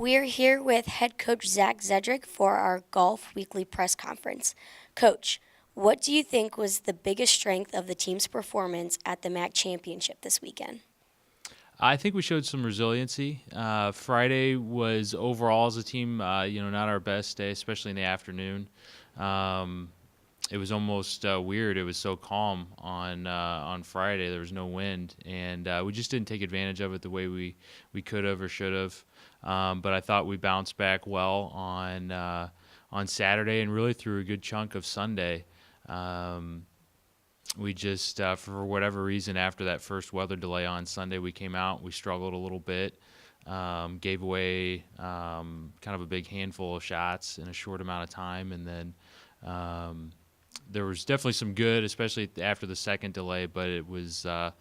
We are here with head coach Zach Zedrick for our Golf Weekly press conference. Coach, what do you think was the biggest strength of the team's performance at the MAC Championship this weekend? I think we showed some resiliency. Friday was overall as a team, not our best day, especially in the afternoon. Um, it was almost weird. It was so calm on Friday. There was no wind, and we just didn't take advantage of it the way we could have or should have. But I thought we bounced back well on Saturday and really through a good chunk of Sunday. We just, for whatever reason, after that first weather delay on Sunday, we came out. We struggled a little bit, gave away kind of a big handful of shots in a short amount of time, and then there was definitely some good, especially after the second delay, but it was a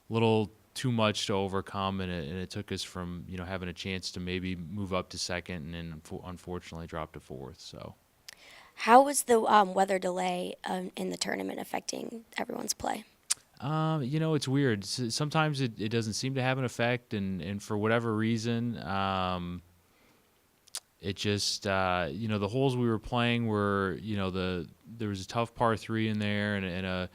little too much to overcome, and it took us from having a chance to maybe move up to second, and then unfortunately dropped to fourth. So. How was the weather delay in the tournament affecting everyone's play? It's weird. Sometimes it doesn't seem to have an effect, and for whatever reason, it just the holes we were playing were there was a tough par three in there, and a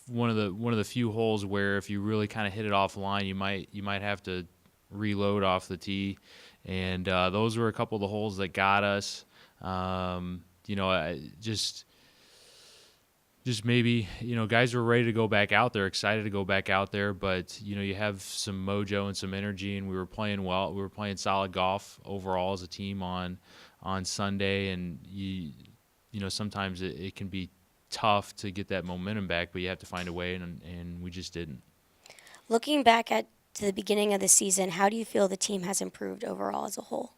one of the few holes where if you really kind of hit it offline, you might have to reload off the tee, and those were a couple of the holes that got us. Just maybe guys were ready to go back out there, excited to go back out there, but you have some mojo and some energy, and we were playing well. We were playing solid golf overall as a team on Sunday, and sometimes it can be tough to get that momentum back, but you have to find a way, and we just didn't. Looking back at the beginning of the season, how do you feel the team has improved overall as a whole?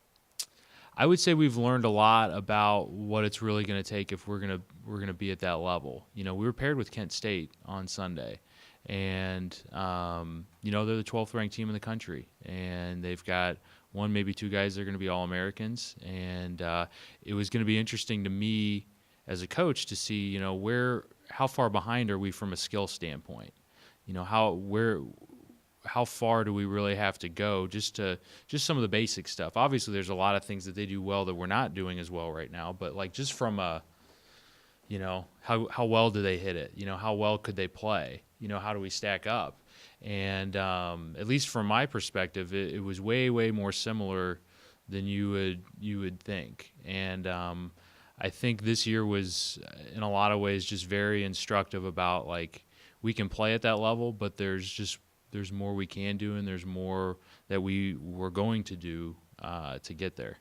I would say we've learned a lot about what it's really going to take if we're going to be at that level. We were paired with Kent State on Sunday, and they're the 12th ranked team in the country, and they've got one, maybe two guys that are going to be All-Americans, and it was going to be interesting to me as a coach to see how far behind are we from a skill standpoint. How far do we really have to go just some of the basic stuff. Obviously there's a lot of things that they do well that we're not doing as well right now, but like just from a how well do they hit it, how well could they play, how do we stack up, and at least from my perspective it was way more similar than you would think, and I think this year was in a lot of ways just very instructive about like we can play at that level, but there's more we can do, and there's more that we were going to do to get there.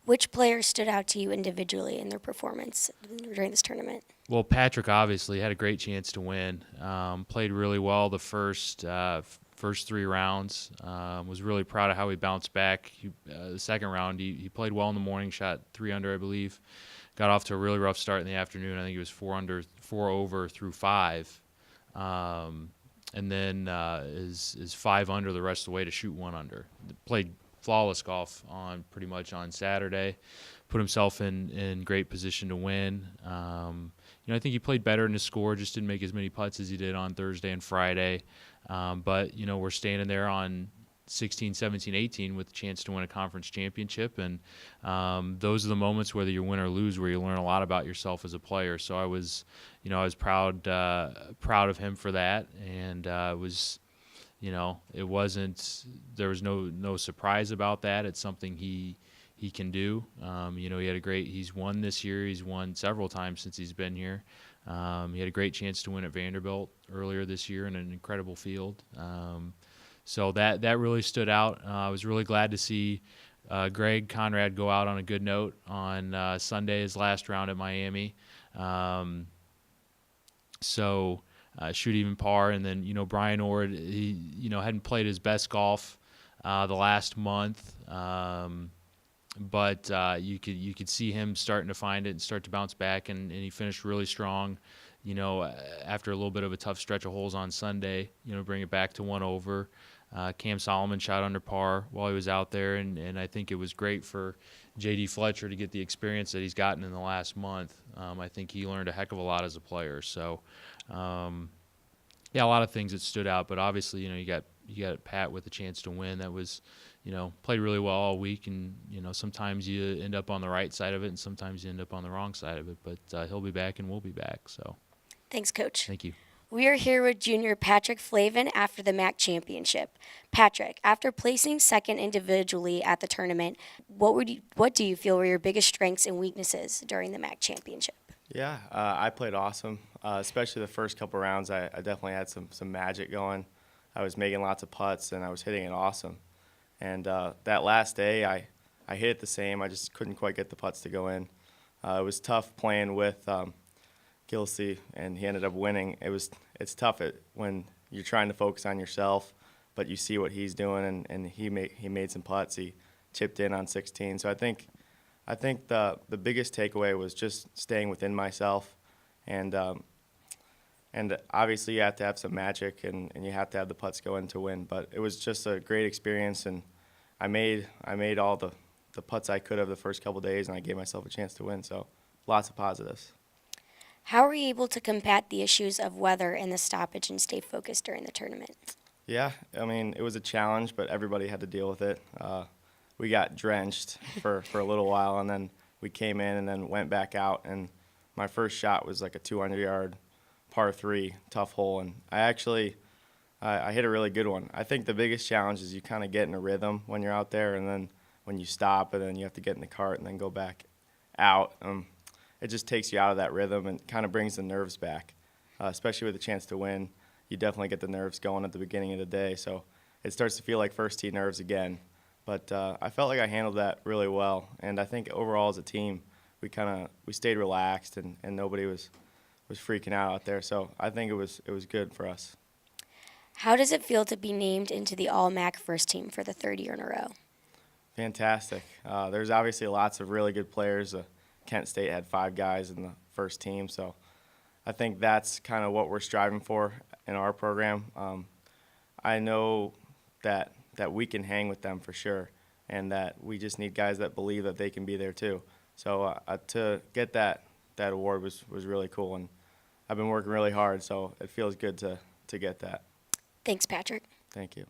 Which players stood out to you individually in their performance during this tournament? Well, Patrick obviously had a great chance to win. Played really well the first three rounds. Was really proud of how he bounced back. The second round, he played well in the morning, shot 3 under, I believe. Got off to a really rough start in the afternoon. I think he was 4 over through 5. And then is 5 under the rest of the way to shoot 1 under. Played flawless golf pretty much on Saturday. Put himself in great position to win. I think he played better in his score, just didn't make as many putts as he did on Thursday and Friday. But we're standing there on 16, 17, 18 with a chance to win a conference championship, and those are the moments, whether you win or lose, where you learn a lot about yourself as a player. So I was proud of him for that, and it wasn't, there was no surprise about that. It's something he can do. He had he's won this year. He's won several times since he's been here. He had a great chance to win at Vanderbilt earlier this year in an incredible field. So that really stood out. I was really glad to see Greg Conrad go out on a good note on Sunday, his last round at Miami. Shoot even par, and then Brian Ord, he hadn't played his best golf the last month, but you could see him starting to find it and start to bounce back, and he finished really strong. After a little bit of a tough stretch of holes on Sunday, bring it back to 1 over. Cam Solomon shot under par while he was out there, and I think it was great for J.D. Fletcher to get the experience that he's gotten in the last month. I think he learned a heck of a lot as a player. So, a lot of things that stood out, but obviously, you got Pat with a chance to win. That was, played really well all week, and sometimes you end up on the right side of it, and sometimes you end up on the wrong side of it. But he'll be back, and we'll be back. So Thanks, Coach. thank you. We are here with junior Patrick Flavin after the MAC championship. Patrick, after placing second individually at the tournament, what do you feel were your biggest strengths and weaknesses during the MAC championship? Yeah, I played awesome, especially the first couple rounds. I definitely had some magic going. I was making lots of putts, and I was hitting it awesome. And that last day, I hit it the same. I just couldn't quite get the putts to go in. It was tough playing with Gilsey, and he ended up winning. It's tough when you're trying to focus on yourself, but you see what he's doing, and he made some putts. He chipped in on 16. So I think the biggest takeaway was just staying within myself, and obviously you have to have some magic, and you have to have the putts go in to win. But it was just a great experience, and I made all the putts I could have the first couple days, and I gave myself a chance to win. So lots of positives. How were you able to combat the issues of weather and the stoppage and stay focused during the tournament? Yeah, I mean, it was a challenge, but everybody had to deal with it. We got drenched for a little while, and then we came in and then went back out. And my first shot was like a 200-yard par 3 tough hole, and I hit a really good one. I think the biggest challenge is you kind of get in a rhythm when you're out there, and then when you stop, and then you have to get in the cart and then go back out. It just takes you out of that rhythm and kind of brings the nerves back, especially with a chance to win. You definitely get the nerves going at the beginning of the day, so it starts to feel like first tee nerves again. But I felt like I handled that really well, and I think overall as a team, we stayed relaxed, and nobody was freaking out there. So I think it was good for us. How does it feel to be named into the All-MAC first team for the third year in a row? Fantastic. There's obviously lots of really good players. Kent State had 5 guys in the first team, so I think that's kind of what we're striving for in our program. I know that we can hang with them for sure, and that we just need guys that believe that they can be there too. So to get that award was really cool, and I've been working really hard, so it feels good to get that. Thanks, Patrick. Thank you.